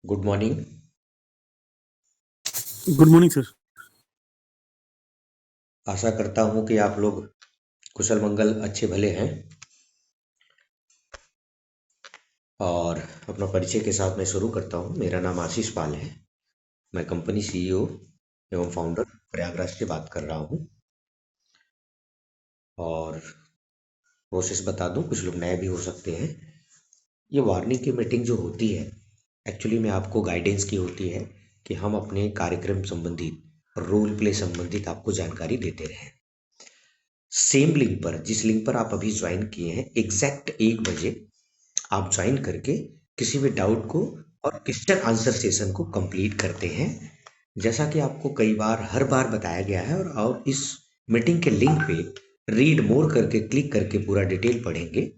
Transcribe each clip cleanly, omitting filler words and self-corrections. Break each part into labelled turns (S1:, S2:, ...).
S1: Good morning.
S2: Good morning sir.
S1: आशा करता हूँ कि आप लोग कुशल मंगल अच्छे भले हैं। और अपना परिचय के साथ मैं शुरू करता हूँ। मेरा नाम आशीष पाल है। मैं कंपनी सीईओ एवं फाउंडर प्रयागराज से बात कर रहा हूँ। और प्रोसेस बता दूँ, कुछ लोग नए भी हो सकते हैं। ये वार्निंग की मीटिंग जो होती है, एक्चुअली में आपको गाइडेंस की होती है कि हम अपने कार्यक्रम संबंधित, रोल प्ले संबंधित आपको जानकारी देते रहें। सेम लिंक पर, जिस लिंक पर आप अभी ज्वाइन किए हैं, एग्जैक्ट 1 बजे आप ज्वाइन करके किसी भी डाउट को और क्वेश्चन आंसर सेशन को कंप्लीट करते हैं। जैसा कि आपको कई बार हर बार बताया गया है, और इस मीटिंग के लिंक पे रीड मोर करके क्लिक करके पूरा डिटेल पढ़ेंगे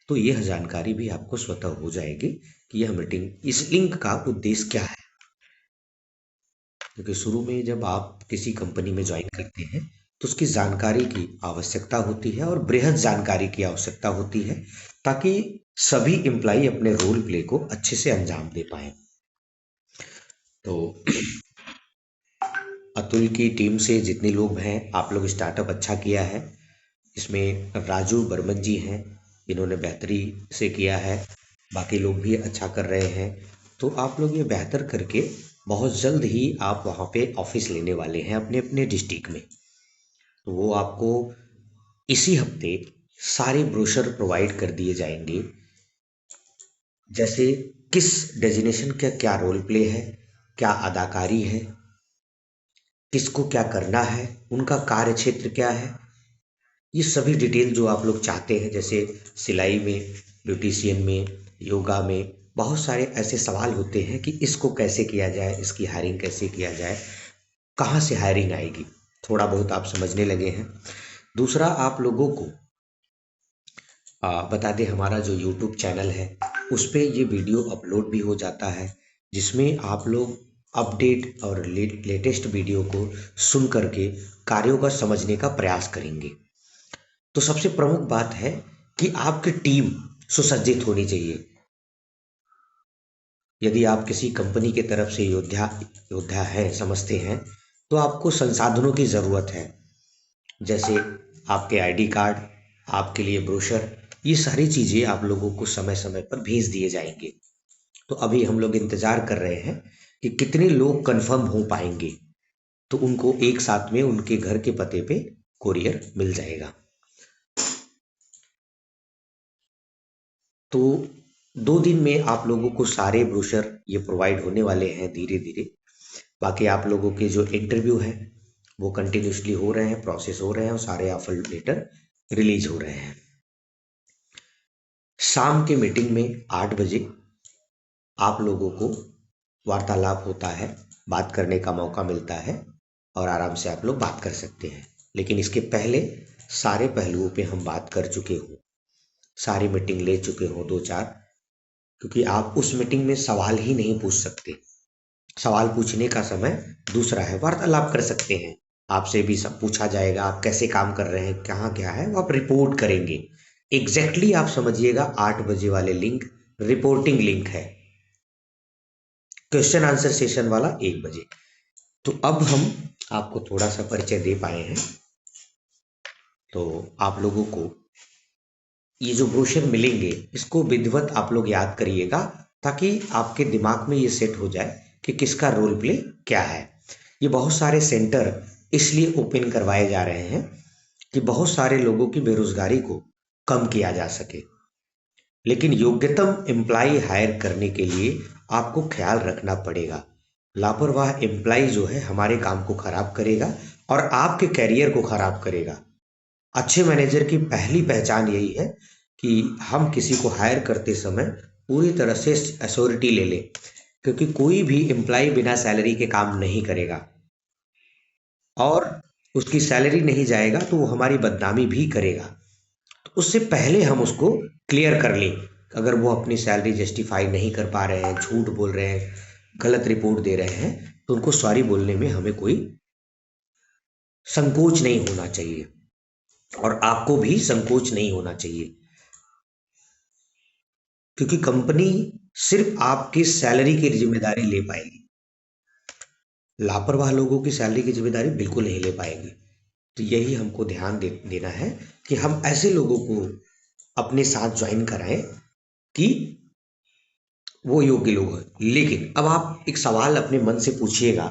S1: तो यह जानकारी भी आपको स्वतः हो जाएगी कि यह मीटिंग, इस लिंक का उद्देश्य क्या है। क्योंकि शुरू में जब आप किसी कंपनी में ज्वाइन करते हैं तो उसकी जानकारी की आवश्यकता होती है और बृहद जानकारी की आवश्यकता होती है, ताकि सभी एम्प्लाई अपने रोल प्ले को अच्छे से अंजाम दे पाए। तो अतुल की टीम से जितने लोग हैं, आप लोग स्टार्टअप अच्छा किया है। इसमें राजू बर्मन जी हैं, इन्होंने बेहतरी से किया है। बाकी लोग भी अच्छा कर रहे हैं। तो आप लोग ये बेहतर करके बहुत जल्द ही आप वहाँ पे ऑफिस लेने वाले हैं अपने अपने डिस्ट्रिक्ट में। तो वो आपको इसी हफ्ते सारे ब्रोशर प्रोवाइड कर दिए जाएंगे। जैसे किस डेजिनेशन का क्या रोल प्ले है, क्या अदाकारी है, किसको क्या करना है, उनका कार्य क्षेत्र क्या है, ये सभी डिटेल जो आप लोग चाहते हैं। जैसे सिलाई में, ब्यूटिशियन में, योगा में बहुत सारे ऐसे सवाल होते हैं कि इसको कैसे किया जाए, इसकी हायरिंग कैसे किया जाए, कहाँ से हायरिंग आएगी, थोड़ा बहुत आप समझने लगे हैं। दूसरा, आप लोगों को बता दें, हमारा जो यूट्यूब चैनल है उस पे ये वीडियो अपलोड भी हो जाता है, जिसमें आप लोग अपडेट और लेटेस्ट वीडियो को सुन करके कार्यों का समझने का प्रयास करेंगे। तो सबसे प्रमुख बात है कि आपकी टीम सुसज्जित होनी चाहिए। यदि आप किसी कंपनी की तरफ से योद्धा योद्धा है समझते हैं, तो आपको संसाधनों की ज़रूरत है। जैसे आपके आईडी कार्ड, आपके लिए ब्रोशर, ये सारी चीज़ें आप लोगों को समय समय पर भेज दिए जाएंगे। तो अभी हम लोग इंतज़ार कर रहे हैं कि कितने लोग कंफर्म हो पाएंगे, तो उनको एक साथ में उनके घर के पते पे कोरियर मिल जाएगा। तो 2 दिन में आप लोगों को सारे ब्रोशर ये प्रोवाइड होने वाले हैं धीरे धीरे। बाकी आप लोगों के जो इंटरव्यू हैं वो कंटिन्यूसली हो रहे हैं, प्रोसेस हो रहे हैं, और सारे ऑफर लेटर रिलीज हो रहे हैं। शाम के मीटिंग में 8 बजे आप लोगों को वार्तालाप होता है, बात करने का मौका मिलता है, और आराम से आप लोग बात कर सकते हैं। लेकिन इसके पहले सारे पहलुओं पे हम बात कर चुके हों, सारी मीटिंग ले चुके हों दो चार। क्योंकि आप उस मीटिंग में सवाल ही नहीं पूछ सकते। सवाल पूछने का समय दूसरा है, वार्तालाप कर सकते हैं। आपसे भी सब पूछा जाएगा, आप कैसे काम कर रहे हैं, कहाँ क्या है, वो आप रिपोर्ट करेंगे। एग्जैक्टली आप समझिएगा, 8 बजे वाले लिंक रिपोर्टिंग लिंक है, क्वेश्चन आंसर सेशन वाला 1 बजे। तो अब हम आपको थोड़ा सा परिचय दे पाए हैं। तो आप लोगों को ये जो ब्रोशर मिलेंगे, इसको विधिवत आप लोग याद करिएगा, ताकि आपके दिमाग में ये सेट हो जाए कि किसका रोल प्ले क्या है। ये बहुत सारे सेंटर इसलिए ओपन करवाए जा रहे हैं कि बहुत सारे लोगों की बेरोजगारी को कम किया जा सके। लेकिन योग्यतम एम्प्लाई हायर करने के लिए आपको ख्याल रखना पड़ेगा। लापरवाह एम्प्लाई जो है हमारे काम को खराब करेगा और आपके करियर को खराब करेगा। अच्छे मैनेजर की पहली पहचान यही है कि हम किसी को हायर करते समय पूरी तरह से अश्योरिटी ले लें। क्योंकि कोई भी एम्प्लॉय बिना सैलरी के काम नहीं करेगा, और उसकी सैलरी नहीं जाएगा तो वो हमारी बदनामी भी करेगा। तो उससे पहले हम उसको क्लियर कर लें। अगर वो अपनी सैलरी जस्टिफाई नहीं कर पा रहे हैं, झूठ बोल रहे हैं, गलत रिपोर्ट दे रहे हैं, तो उनको सॉरी बोलने में हमें कोई संकोच नहीं होना चाहिए, और आपको भी संकोच नहीं होना चाहिए। क्योंकि कंपनी सिर्फ आपकी सैलरी की जिम्मेदारी ले पाएगी, लापरवाह लोगों की सैलरी की जिम्मेदारी बिल्कुल नहीं ले पाएगी। तो यही हमको ध्यान देना है कि हम ऐसे लोगों को अपने साथ ज्वाइन कराएं कि वो योग्य लोग हैं। लेकिन अब आप एक सवाल अपने मन से पूछिएगा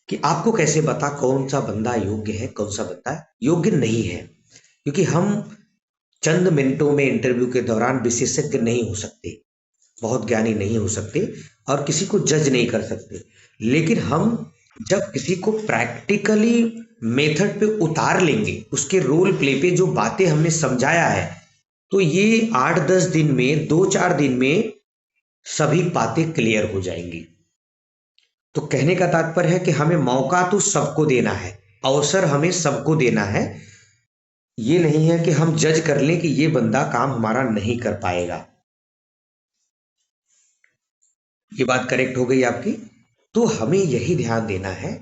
S1: कि आपको कैसे पता कौन सा बंदा योग्य है, कौन सा बंदा योग्य नहीं है। क्योंकि हम चंद मिनटों में इंटरव्यू के दौरान विशेषज्ञ नहीं हो सकते, बहुत ज्ञानी नहीं हो सकते और किसी को जज नहीं कर सकते। लेकिन हम जब किसी को प्रैक्टिकली मेथड पे उतार लेंगे, उसके रोल प्ले पे जो बातें हमने समझाया है, तो ये 8-10 दिन में, 2-4 दिन में सभी बातें क्लियर हो जाएंगी। तो कहने का तात्पर्य है कि हमें मौका तो सबको देना है, अवसर हमें सबको देना है। ये नहीं है कि हम जज कर लें कि ये बंदा काम हमारा नहीं कर पाएगा। ये बात करेक्ट हो गई आपकी। तो हमें यही ध्यान देना है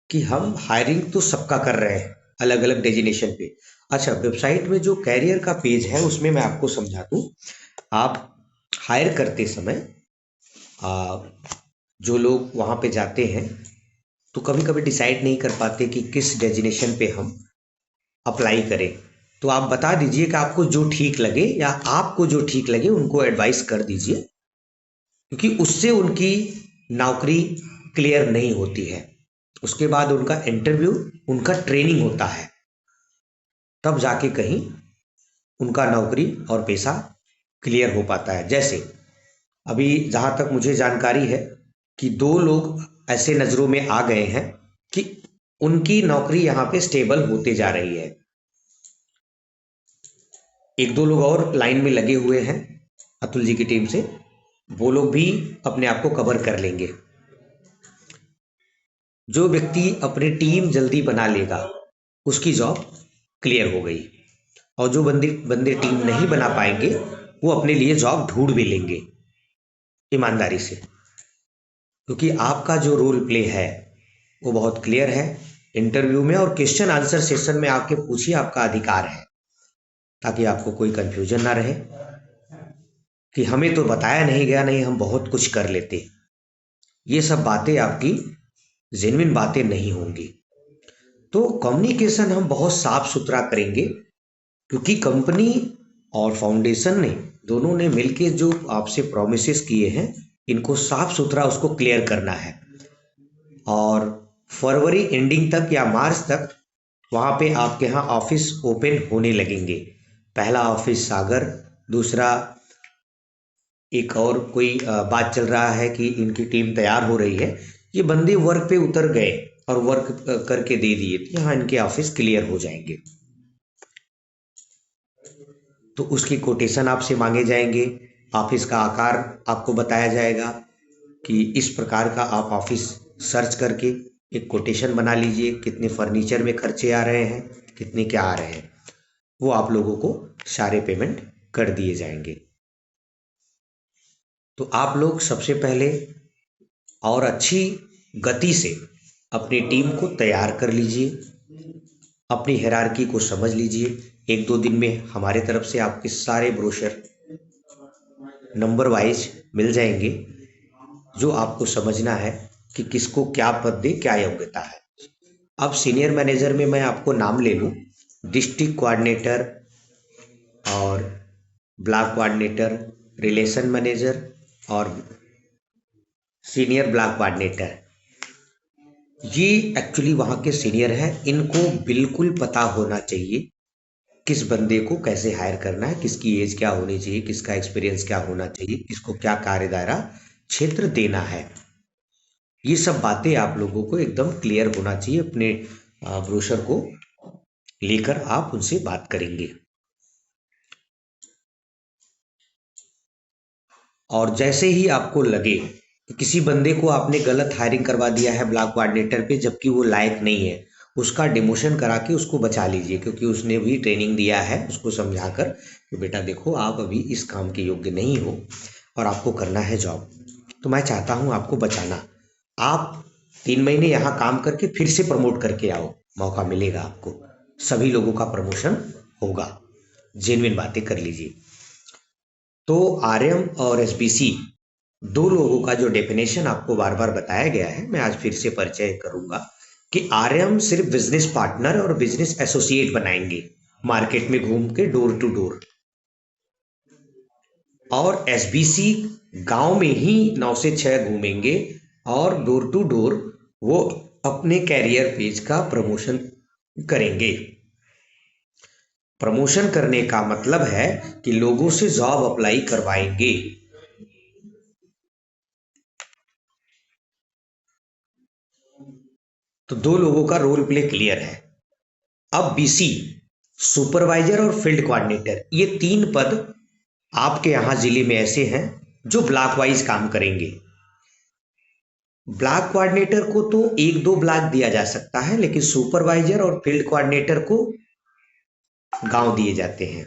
S1: कि हम हायरिंग तो सबका कर रहे हैं अलग अलग डेजिनेशन पे। अच्छा, वेबसाइट में जो कैरियर का पेज है उसमें मैं आपको समझा दूं। आप हायर करते समय जो लोग वहाँ पे जाते हैं तो कभी कभी डिसाइड नहीं कर पाते कि किस डेजिनेशन पे हम अप्लाई करें। तो आप बता दीजिए कि आपको जो ठीक लगे या आपको जो ठीक लगे उनको एडवाइस कर दीजिए, क्योंकि उससे उनकी नौकरी क्लियर नहीं होती है। उसके बाद उनका इंटरव्यू, उनका ट्रेनिंग होता है, तब जाके कहीं उनका नौकरी और पैसा क्लियर हो पाता है। जैसे अभी जहाँ तक मुझे जानकारी है कि 2 लोग ऐसे नज़रों में आ गए हैं कि उनकी नौकरी यहाँ पे स्टेबल होते जा रही है। 1-2 लोग और लाइन में लगे हुए हैं अतुल जी की टीम से, वो लोग भी अपने आप को कवर कर लेंगे। जो व्यक्ति अपनी टीम जल्दी बना लेगा उसकी जॉब क्लियर हो गई, और जो बंदे बंदे टीम नहीं बना पाएंगे वो अपने लिए जॉब ढूंढ भी लेंगे ईमानदारी से। क्योंकि आपका जो रोल प्ले है वो बहुत क्लियर है इंटरव्यू में, और क्वेश्चन आंसर सेशन में आके पूछिए, आपका अधिकार है, ताकि आपको कोई कंफ्यूजन ना रहे कि हमें तो बताया नहीं गया, नहीं हम बहुत कुछ कर लेते। ये सब बातें आपकी जेन्युइन बातें नहीं होंगी। तो कम्युनिकेशन हम बहुत साफ सुथरा करेंगे, क्योंकि कंपनी और फाउंडेशन ने दोनों ने मिलके जो आपसे प्रोमिसेस किए हैं, इनको साफ सुथरा उसको क्लियर करना है। और फरवरी एंडिंग तक या मार्च तक वहाँ पे आपके यहाँ ऑफिस ओपन होने लगेंगे। पहला ऑफिस सागर, दूसरा एक और कोई बात चल रहा है कि इनकी टीम तैयार हो रही है। ये बंदे वर्क पे उतर गए और वर्क करके दे दिए, तो यहाँ इनके ऑफिस क्लियर हो जाएंगे। तो उसकी कोटेशन आपसे मांगे जाएंगे, ऑफिस का आकार आपको बताया जाएगा कि इस प्रकार का आप ऑफिस सर्च करके एक कोटेशन बना लीजिए, कितने फर्नीचर में खर्चे आ रहे हैं, कितने क्या आ रहे हैं, वो आप लोगों को सारे पेमेंट कर दिए जाएंगे। तो आप लोग सबसे पहले और अच्छी गति से अपनी टीम को तैयार कर लीजिए, अपनी हायरार्की को समझ लीजिए। 1-2 दिन में हमारे तरफ से आपके सारे ब्रोशर नंबर वाइज मिल जाएंगे, जो आपको समझना है कि किसको क्या पद दे, क्या योग्यता है। अब सीनियर मैनेजर में मैं आपको नाम ले लूँ, डिस्ट्रिक्ट कोऑर्डिनेटर और ब्लॉक कोऑर्डिनेटर, रिलेशन मैनेजर और सीनियर ब्लॉक कोऑर्डिनेटर, ये एक्चुअली वहाँ के सीनियर हैं। इनको बिल्कुल पता होना चाहिए किस बंदे को कैसे हायर करना है, किसकी एज क्या होनी चाहिए, किसका एक्सपीरियंस क्या होना चाहिए, किसको क्या कार्य दायरा क्षेत्र देना है। ये सब बातें आप लोगों को एकदम क्लियर होना चाहिए। अपने ब्रोशर को लेकर आप उनसे बात करेंगे, और जैसे ही आपको लगे कि किसी बंदे को आपने गलत हायरिंग करवा दिया है ब्लॉक कोऑर्डिनेटर पे, जबकि वो लायक नहीं है, उसका डिमोशन करा के उसको बचा लीजिए, क्योंकि उसने भी ट्रेनिंग दिया है। उसको समझाकर कि बेटा देखो, आप अभी इस काम के योग्य नहीं हो और आपको करना है जॉब, तो मैं चाहता हूँ आपको बचाना। आप 3 महीने यहाँ काम करके फिर से प्रमोट करके आओ, मौका मिलेगा आपको, सभी लोगों का प्रमोशन होगा। जेन्युइन बातें कर लीजिए। तो आरएम और एसबीसी दो लोगों का जो डेफिनेशन आपको बार बार बताया गया है, मैं आज फिर से परिचय करूंगा कि आरएम सिर्फ बिजनेस पार्टनर और बिजनेस एसोसिएट बनाएंगे मार्केट में घूम के डोर टू डोर, और एसबीसी गांव में ही 9 से 6 घूमेंगे और डोर टू डोर वो अपने कैरियर पेज का प्रमोशन करेंगे। प्रमोशन करने का मतलब है कि लोगों से जॉब अप्लाई करवाएंगे। तो दो लोगों का रोल प्ले क्लियर है। अब बीसी, सुपरवाइजर और फील्ड कोऑर्डिनेटर, ये 3 पद आपके यहां जिले में ऐसे हैं जो ब्लॉक वाइज काम करेंगे। ब्लॉक कोऑर्डिनेटर को तो 1-2 ब्लॉक दिया जा सकता है, लेकिन सुपरवाइजर और फील्ड कोऑर्डिनेटर को गांव दिए जाते हैं,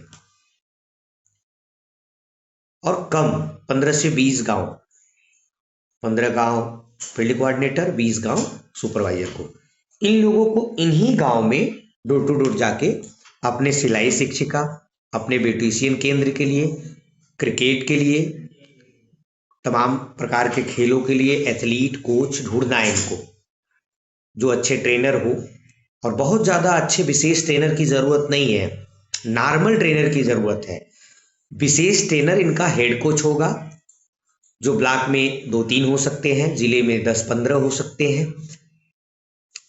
S1: और कम 15 से 20 गांव, 15 गांव फील्ड कोऑर्डिनेटर, 20 गांव सुपरवाइजर को। इन लोगों को इन्हीं गांव में डोर टू डोर जाके अपने सिलाई शिक्षिका, अपने ब्यूटिशियन केंद्र के लिए, क्रिकेट के लिए, तमाम प्रकार के खेलों के लिए एथलीट कोच ढूंढना है इनको, जो अच्छे ट्रेनर हो। और बहुत ज़्यादा अच्छे विशेष ट्रेनर की ज़रूरत नहीं है, नॉर्मल ट्रेनर की ज़रूरत है। विशेष ट्रेनर इनका हेड कोच होगा, जो ब्लॉक में 2-3 हो सकते हैं, जिले में 10-15 हो सकते हैं।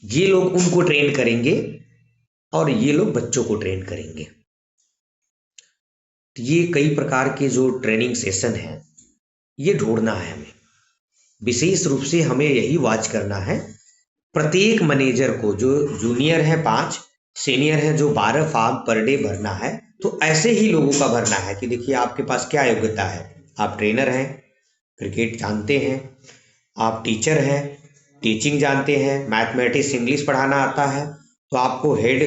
S1: ये लोग उनको ट्रेन करेंगे और ये लोग बच्चों को ट्रेन करेंगे। तो ये कई प्रकार के जो ट्रेनिंग सेशन हैं, ये ढूंढना है हमें। विशेष रूप से हमें यही वॉच करना है, प्रत्येक मैनेजर को, जो जूनियर है 5, सीनियर है जो 12 फॉर्म पर डे भरना है, तो ऐसे ही लोगों का भरना है कि देखिए आपके पास क्या योग्यता है। आप ट्रेनर हैं, क्रिकेट जानते हैं, आप टीचर हैं, टीचिंग जानते हैं, मैथमेटिक्स इंग्लिश पढ़ाना आता है, तो आपको हेड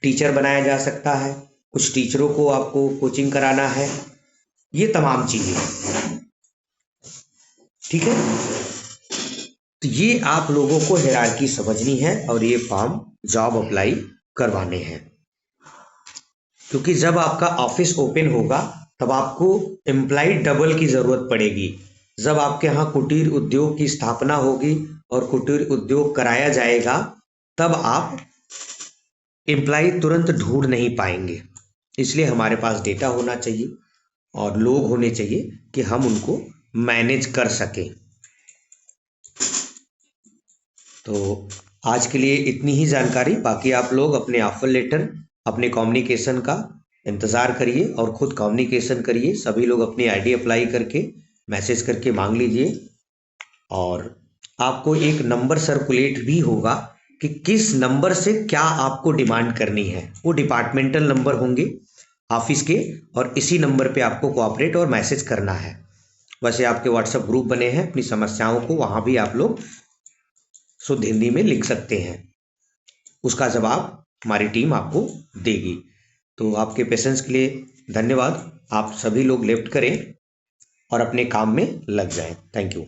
S1: टीचर बनाया जा सकता है। कुछ टीचरों को आपको कोचिंग कराना है, ये तमाम चीज़ें, ठीक है। तो ये आप लोगों को हायरार्की समझनी है और ये फॉर्म जॉब अप्लाई करवाने हैं, क्योंकि जब आपका ऑफिस ओपन होगा तब आपको एम्प्लॉय डबल की ज़रूरत पड़ेगी। जब आपके यहाँ कुटीर उद्योग की स्थापना होगी और कुटीर उद्योग कराया जाएगा, तब आप एम्प्लॉय तुरंत ढूंढ नहीं पाएंगे। इसलिए हमारे पास डेटा होना चाहिए और लोग होने चाहिए कि हम उनको मैनेज कर सकें। तो आज के लिए इतनी ही जानकारी। बाकी आप लोग अपने ऑफर लेटर, अपने कम्युनिकेशन का इंतज़ार करिए और ख़ुद कम्युनिकेशन करिए। सभी लोग अपनी आईडी अप्लाई करके मैसेज करके मांग लीजिए, और आपको एक नंबर सर्कुलेट भी होगा कि किस नंबर से क्या आपको डिमांड करनी है। वो डिपार्टमेंटल नंबर होंगे ऑफिस के, और इसी नंबर पे आपको कोऑपरेट और मैसेज करना है। वैसे आपके व्हाट्सएप ग्रुप बने हैं, अपनी समस्याओं को वहाँ भी आप लोग शुद्ध हिंदी में लिख सकते हैं, उसका जवाब हमारी टीम आपको देगी। तो आपके पेशेंस के लिए धन्यवाद। आप सभी लोग लेफ्ट करें और अपने काम में लग जाएं। Thank you.